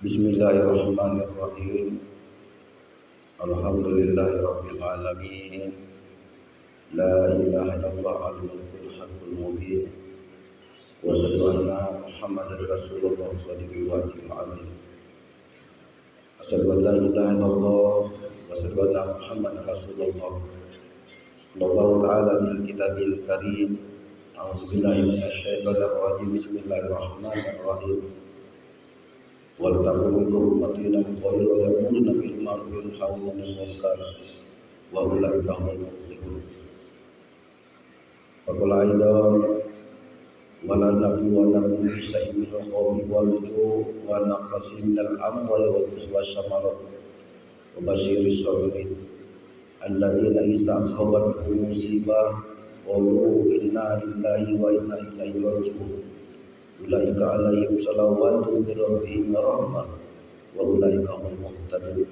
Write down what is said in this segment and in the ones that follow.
Bismillahirrahmanirrahim. Alhamdulillahirabbil alamin. La ilaha illallah al-mulkul haqqul mubin. Wa sallallahu anna Muhammadar Rasulullah sallallahu alaihi wasallam. Asyhadu an la ilaha illallah wa asyhadu anna Muhammadar Rasulullah. Allah Ta'ala fil kitabil karim. A'udzubillahi minasyaitonir rajim. Bismillahirrahmanirrahim. Wal taqulu matina khairu yaquluna bil ma'ruf wa yanhauna 'anil munkar wa ulaika humul muflihun. Faqala aidan wala nabluwannakum bi shay'in min al-khawfi wal ju'i wa naqsin minal amwali wal anfusi wash-shamarat wa basyiris sabirin alladzina idza asabatuhum musibah qalu inna lillahi wa inna ilaihi raji'un. Ulaika alaihim salawatu min rabbihim rahmah wa ulaika humul muhtadun.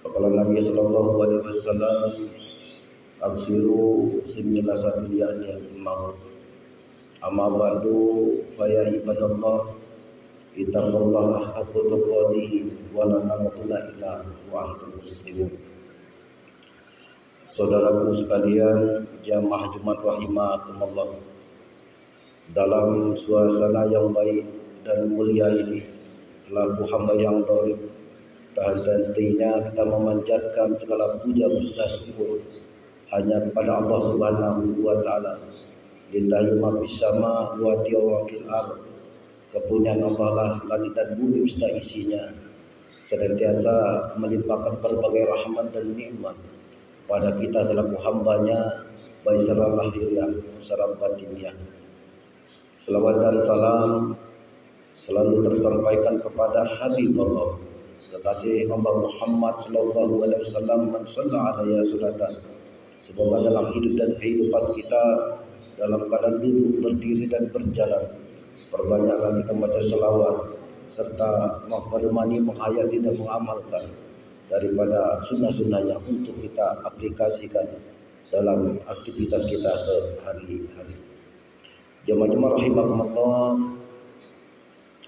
Faqala Nabi sallallahu alaihi wasallam absiru simila sabiliyani al-maut. Amma ba'du fa ya ibadallah ittaqullaha haqqa tuqatih wa la tamutunna illa wa antum muslimun. Saudaraku sekalian, jamaah Jumat rahimakumullah. Dalam suasana yang baik dan mulia ini, selaku hamba yang dhaif, tahan-tahannya kita memanjatkan segala puja puja syukur hanya kepada Allah Subhanahu wa taala. Lillahi ma fis sama wa fil ardh. Kepunyaan Allah lah langit dan bumi beserta isinya, senantiasa melimpahkan berbagai rahmat dan nikmat pada kita selaku hambanya, baik secara lahiriah maupun secara batiniah. Selawat dan salam selalu tersampaikan kepada Habib Allah, kekasih Allah Muhammad sallallahu alaihi wasallam, man shalla alaihi salatan. Semoga dalam hidup dan kehidupan kita, dalam keadaan duduk, berdiri dan berjalan, perbanyaklah kita baca selawat serta menemani, menghayati dan mengamalkan daripada sunnah-sunnahnya untuk kita aplikasikan dalam aktivitas kita sehari-hari. Jemaah rahimakumullah,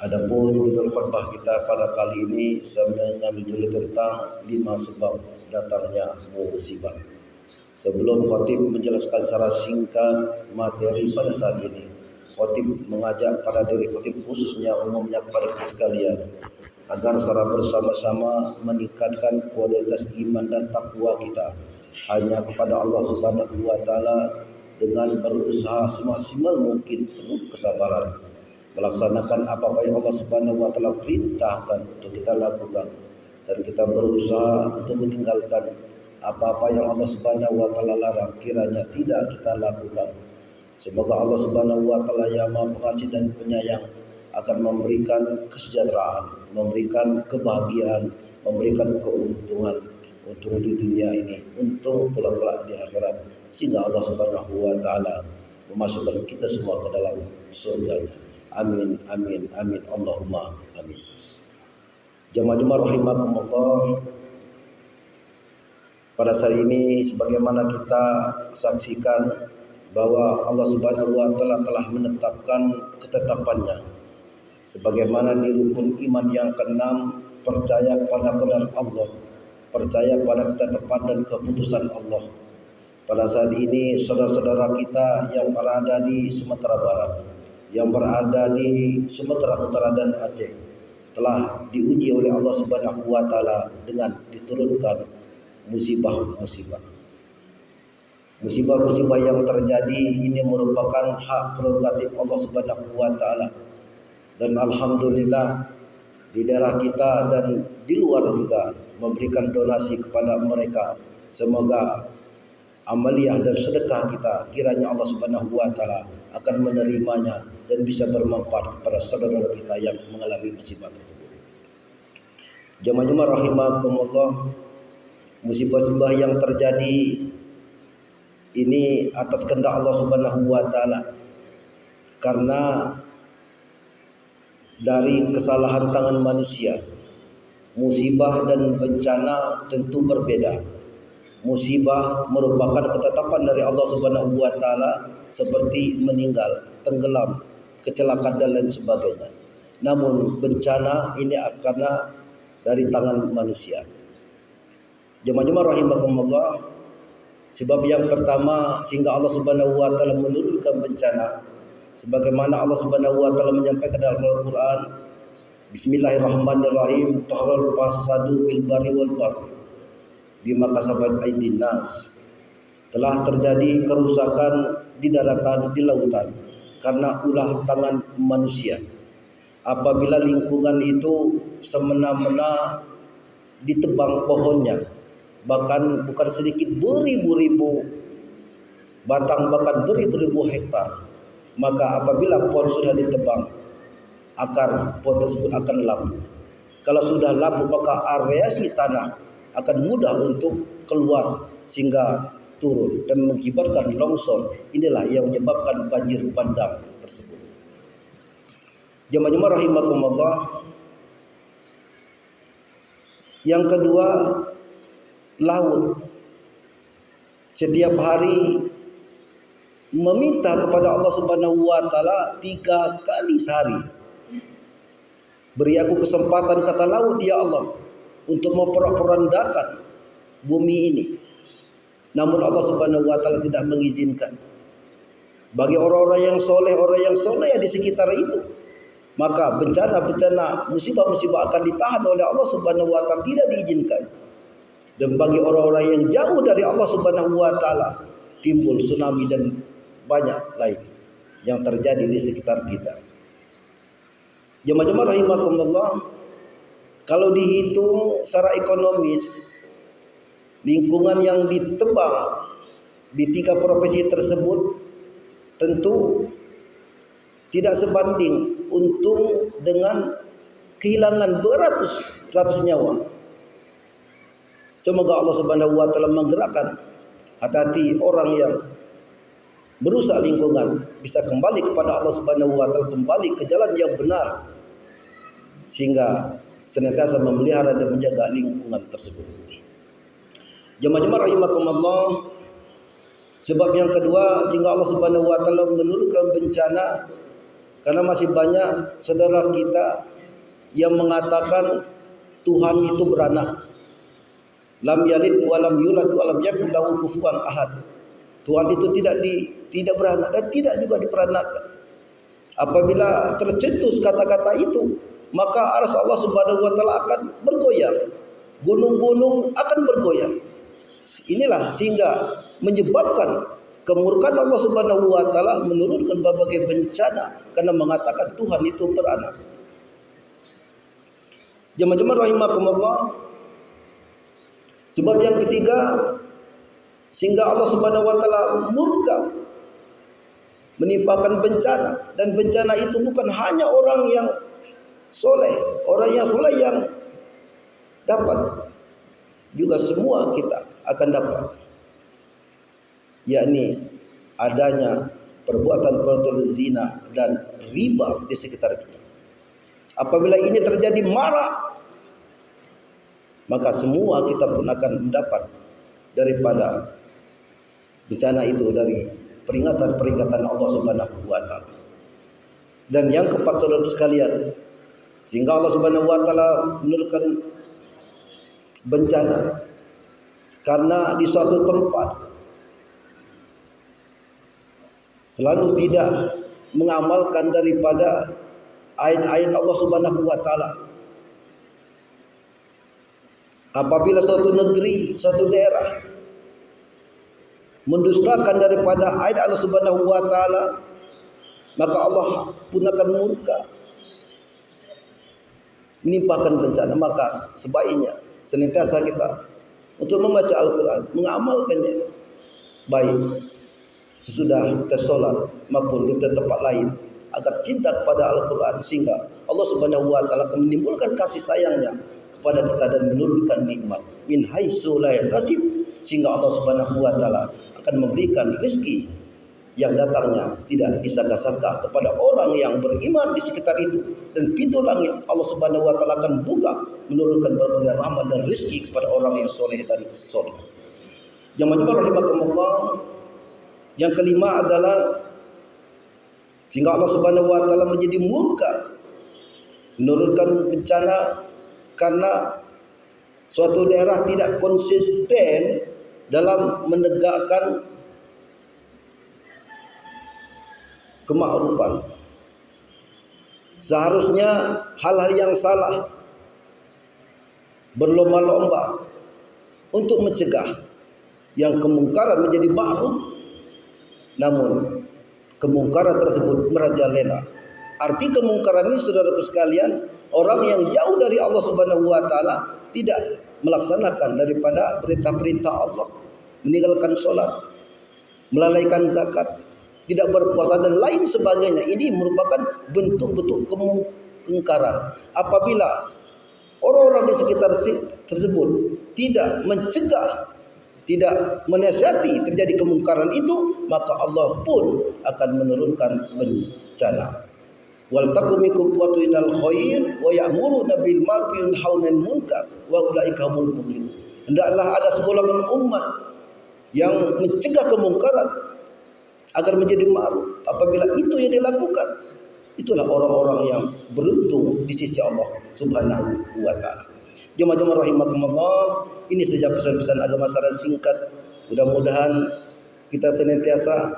adapun judul khutbah kita pada kali ini sebenarnya menjadi tentang 5 sebab datangnya musibah. Sebelum khatib menjelaskan secara singkat materi pada saat ini, khatib mengajak pada diri khatib khususnya umumnya kepada kita sekalian agar secara bersama-sama meningkatkan kualitas iman dan takwa kita hanya kepada Allah Subhanahu wa taala, dengan berusaha semaksimal mungkin penuh kesabaran melaksanakan apa-apa yang Allah Subhanahu wa taala perintahkan untuk kita lakukan, dan kita berusaha untuk meninggalkan apa-apa yang Allah Subhanahu wa taala larang kiranya tidak kita lakukan. Semoga Allah Subhanahu wa taala yang Maha Pengasih dan Penyayang akan memberikan kesejahteraan, memberikan kebahagiaan, memberikan keuntungan untuk di dunia ini, untuk kelak di akhirat, sehingga Allah Subhanahu wa taala memasukkan kita semua ke dalam surga. Amin amin amin Allahumma amin. Jemaah rahimakumullah, pada saat ini sebagaimana kita saksikan bahwa Allah Subhanahu wa taala telah menetapkan ketetapannya sebagaimana di rukun iman yang ke-6, percaya pada qadar Allah, percaya pada ketetapan dan keputusan Allah. Pada saat ini saudara-saudara kita yang berada di Sumatera Barat, yang berada di Sumatera Utara dan Aceh telah diuji oleh Allah Subhanahu wa taala dengan diturunkan musibah-musibah. Musibah-musibah yang terjadi ini merupakan hak prerogatif Allah Subhanahu wa taala. Dan alhamdulillah di daerah kita dan di luar juga memberikan donasi kepada mereka. Semoga amaliyah dan sedekah kita kiranya Allah Subhanahu wa taala akan menerimanya dan bisa bermanfaat kepada saudara kita yang mengalami musibah tersebut. Jemaah rahimakumullah, musibah-musibah yang terjadi ini atas kehendak Allah Subhanahu wa taala, karena dari kesalahan tangan manusia. Musibah dan bencana tentu berbeda. Musibah merupakan ketetapan dari Allah Subhanahu wa taala seperti meninggal, tenggelam, kecelakaan dan lain sebagainya. namun bencana ini karena dari tangan manusia. Jemaah-jemaah rahimakumullah, sebab yang pertama sehingga Allah Subhanahu wa taala menurunkan bencana sebagaimana Allah Subhanahu wa taala menyampaikan dalam Al-Qur'an, Bismillahirrahmanirrahim, tahral fasadu bil barri wal bahr bima kasabat aydin nas. Telah terjadi kerusakan di daratan, di lautan karena ulah tangan manusia. Apabila lingkungan itu semena-mena ditebang pohonnya, bahkan bukan sedikit beribu-ribu batang, bahkan beribu-ribu hektar, maka apabila pohon sudah ditebang, akar pohon tersebut akan lapuk. Kalau sudah lapuk, maka areasi tanah akan mudah untuk keluar sehingga turun dan mengakibatkan longsor. Inilah yang menyebabkan banjir bandang tersebut. Jemaah-jemaah rahimakumullah, yang kedua, laut setiap hari meminta kepada Allah Subhanahu wa taala 3 kali sehari. Beri aku kesempatan, kata laut, ya Allah, untuk memporak-porandakan bumi ini. Namun Allah Subhanahu wa taala tidak mengizinkan. Bagi orang-orang yang soleh di sekitar itu, maka bencana-bencana, musibah-musibah akan ditahan oleh Allah Subhanahu wa taala, tidak diizinkan. Dan bagi orang-orang yang jauh dari Allah Subhanahu wa taala, timbul tsunami dan banyak lain yang terjadi di sekitar kita. Jemaah-jemaah rahimakumullah, kalau dihitung secara ekonomis, lingkungan yang ditebang di 3 provinsi tersebut tentu tidak sebanding untung dengan kehilangan beratus-ratus nyawa. Semoga Allah Subhanahu wa taala menggerakkan hati-hati orang yang merusak lingkungan bisa kembali kepada Allah Subhanahu wa taala, kembali ke jalan yang benar, sehingga senantiasa memelihara dan menjaga lingkungan tersebut. Jemaah-jemaah rahimakumullah, sebab yang kedua sehingga Allah Subhanahu wa taala menurunkan bencana karena masih banyak saudara kita yang mengatakan Tuhan itu beranak. Lam yalid wa lam yulad wa lam yakul lahu kufuwan ahad. Tuhan itu tidak beranak dan tidak juga diperanakan. Apabila tercetus kata-kata itu, maka arsy Allah Subhanahu wa taala akan bergoyang. Gunung-gunung akan bergoyang. Inilah sehingga menyebabkan kemurkaan Allah Subhanahu wa taala menurunkan berbagai bencana karena mengatakan Tuhan itu beranak. Jemaah-jemaah rahimakumullah, sebab yang ketiga sehingga Allah Subhanahu wa taala murka menimpakan bencana, dan bencana itu bukan hanya orang yang soleh yang dapat, juga semua kita akan dapat, yakni adanya perbuatan zina dan riba di sekitar kita. Apabila ini terjadi marak, maka semua kita pun akan mendapat daripada bencana itu, dari peringatan-peringatan Allah Subhanahu wa taala. Dan yang keempat, saudara sekalian, sehingga Allah Subhanahu wa taala menurunkan bencana karena di suatu tempat lalu tidak mengamalkan daripada ayat-ayat Allah Subhanahu wa taala. Apabila suatu negeri, suatu daerah mendustakan daripada ayat Allah Subhanahu wa taala, maka Allah pun akan murka, menimpakan bencana. Maka sebaiknya senantiasa kita untuk membaca Al-Quran, mengamalkannya, baik sesudah kita sholat maupun di tempat lain, agar cinta kepada Al-Quran, sehingga Allah Subhanahu wa taala akan menimbulkan kasih sayangnya kepada kita dan menurunkan nikmat min haitsu la yahtasib, sehingga Allah Subhanahu wa taala akan memberikan rezeki yang datangnya tidak disangka-sangka kepada orang yang beriman di sekitar itu, dan pintu langit Allah Subhanahu wa taala akan buka, menurunkan berbagai rahmat dan rezeki kepada orang yang soleh dan soleh. Jemaah rahimakumullah, yang kelima adalah sehingga Allah Subhanahu wa taala menjadi murka menurunkan bencana karena suatu daerah tidak konsisten dalam menegakkan kemakrupan. Seharusnya hal-hal yang salah berlomba-lomba untuk mencegah yang kemungkaran menjadi ma'ruf, namun kemungkaran tersebut merajalela. Arti kemungkaran ini, saudaraku sekalian, orang yang jauh dari Allah Subhanahu wa taala, tidak melaksanakan daripada perintah-perintah Allah, meninggalkan sholat, melalaikan zakat, tidak berpuasa dan lain sebagainya. Ini merupakan bentuk-bentuk kemungkaran. Apabila orang-orang di sekitar tersebut tidak mencegah, tidak menasihati terjadi kemungkaran itu, maka Allah pun akan menurunkan bencana. Wal takum minkum ummatun ilal khair wa ya'muruna bil ma'ruf wa yanhauna 'anil munkar wa ulaika humul muflihun. Hendaklah ada segolongan umat yang mencegah kemungkaran agar menjadi ma'ruf. Apabila itu yang dilakukan, itulah orang-orang yang beruntung di sisi Allah Subhanahu wa taala. Jemaah-jemaah rahimakumullah, ini saja pesan-pesan agama secara singkat. Mudah-mudahan kita senantiasa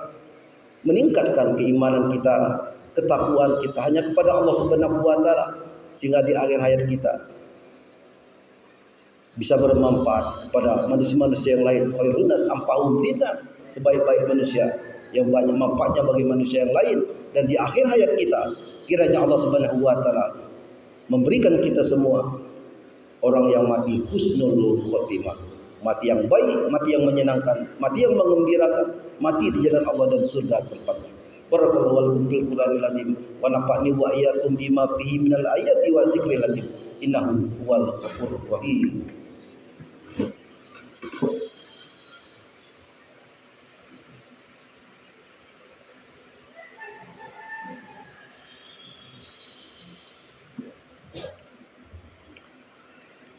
meningkatkan keimanan kita, ketakwaan kita hanya kepada Allah Subhanahu wa taala, sehingga di akhir hayat kita bisa bermanfaat kepada manusia-manusia yang lain. Khairun nas anfa'uhum linnas, sebaik-baik manusia yang banyak manfaatnya bagi manusia yang lain. Dan di akhir hayat kita, kiranya Allah Subhanahu wa taala memberikan kita semua orang yang mati husnul khotimah, mati yang baik, mati yang menyenangkan, mati yang mengembirakan, mati di jalan Allah dan surga tempatnya. Barakallahu lakum fil Qur'anil azim wa nafa'ni wa iyyakum bima fihi minal ayati wa dzikril hakim. Innahu huwal ghafurur rahim.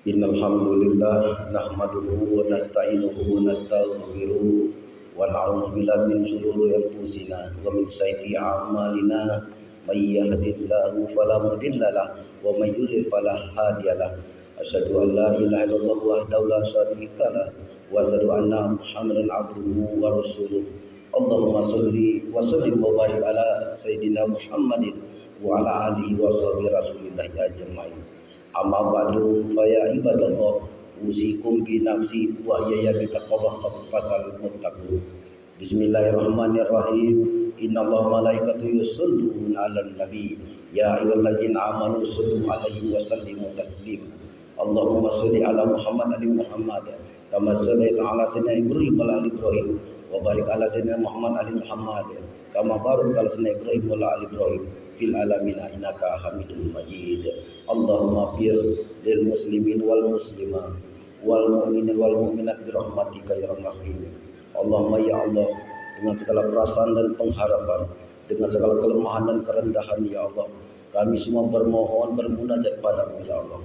Innal hamdalillah nahmaduhu wa nasta'inuhu wa nastaghfiruh wa na'udzu billahi min shururi anfusina wa min sayyiati a'malina may yahdihillahu fala mudilla lahu wa may yudlil fala hadiya lahu. Asyhadu an la ilaha illallah wahdahu la syarika lahu wa asyhadu anna Muhammadan abduhu wa rasuluh. Allahumma shalli wa sallim wa barik ala sayyidina Muhammadin wa ala alihi wa sahbihi rasulillah ajma'in. Amma ba'du fa ya ibadallah, usikum bi nafsi wa ya bi taqwa fasal muttaqun. Bismillahirrahmanirrahim. Innallaha malaikatahu yusholluna 'alan nabi ya ayyuhallazina amanu shallu 'alaihi wa sallimu taslima. Allahumma shalli ala Muhammad ali Muhammad kama shallaita ala sayyidina Ibrahim wa ali Ibrahim wa barik ala sayyidina Muhammad ali Muhammad kama barakta ala sayyidina Ibrahim wa ali Ibrahim fil alamina innaka hamidul majid. Allahumma fir lil muslimin wal muslimat wal mu'minin wal mu'minat bi rahmatika ya rahim. Allahumma ya Allah, dengan segala perasaan dan pengharapan, dengan segala kelemahan dan kerendahan ya Allah, kami semua bermohon bermunajat padamu ya Allah.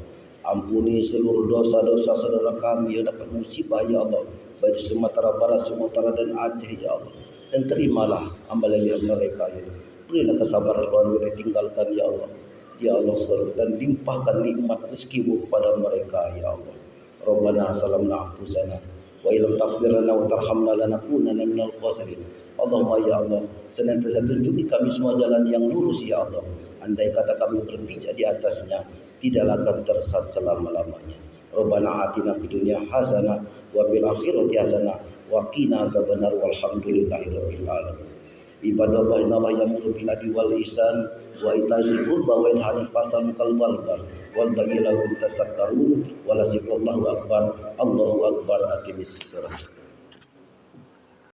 Ampuni seluruh dosa-dosa saudara kami yang dapat musibah ya Allah, baik di Sumatera Barat, Sumatera dan Aceh ya Allah. Dan terimalah amalan mereka ya Allah. Berilah kesabaran keluarga yang tinggalkan ya Allah. Ya Allah, dan limpahkan nikmat rezeki-Mu kepada mereka ya Allah. Rabbana salamna anfusana wa illam taghfir lana wa tarhamna lanakunanna minal khasirin. Allahumma ya Allah, senantiasa tunjuki kami semua jalan yang lurus ya Allah. Andai kata kami berpijak di atasnya, tidaklah akan tersesat selama-lamanya. Rabbana atina fid dunya hasanah wa fil akhirati hasanah wa qina azabannar walhamdulillahirabbil alamin. Ibadallah innallaha ya'muru bil adli wal ihsan wa ita'il qurba wa yanha 'anil fahsya'i wal munkar wal baghi la'allakum tadhakkarun wa la zikrullahu akbar. Allahu akbar. Aqimis shalah.